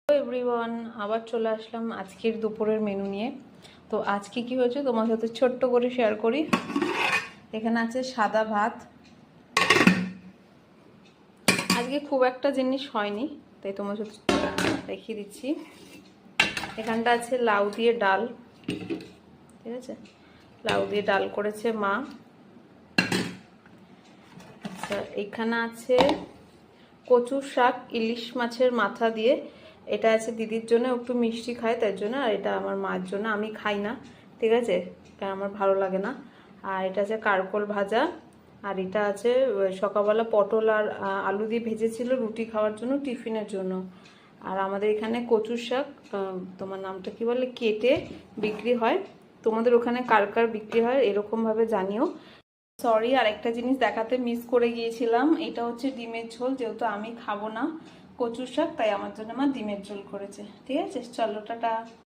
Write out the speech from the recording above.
Everyone, আবার চলে আসলাম আজকের দুপুরের মেনু নিয়ে। তো আজকে কি হয়েছে তোমার সাথে ছোট্ট করে শেয়ার করি। এখানে আছে সাদা ভাত। আজকে খুব একটা জিনিস হয়নি, তাই তোমার সাথে দেখিয়ে দিচ্ছি। এখানটা আছে লাউ দিয়ে ডাল, ঠিক আছে, লাউ দিয়ে ডাল করেছে মা। আচ্ছা, এখানে আছে কচু শাক ইলিশ মাছের মাথা দিয়ে, এটা আছে দিদির জন্য, একটু মিষ্টি খায় তার জন্য, আর এটা আমার মার জন্য, আমি খাই না, ঠিক আছে, কারণ আমার ভালো লাগে না। আর এটা আছে কারকোল ভাজা, আর এটা আছে সকালবেলা পটল আর আলু দিয়ে ভেজেছিল রুটি খাওয়ার জন্য, টিফিনের জন্য। আর আমাদের এখানে কচু শাক, তোমার নামটা কি বলে, কেটে বিক্রি হয়। তোমাদের ওখানে কার কার বিক্রি হয় এরকমভাবে জানিও। সরি, আর একটা জিনিস দেখাতে মিস করে গিয়েছিলাম, এটা হচ্ছে ডিমের ঝোল, যেহেতু আমি খাবো না কচুর শাক, তাই আমার জন্য মা ডিমের ঝোল করেছে। ঠিক আছে, চলো টাটা।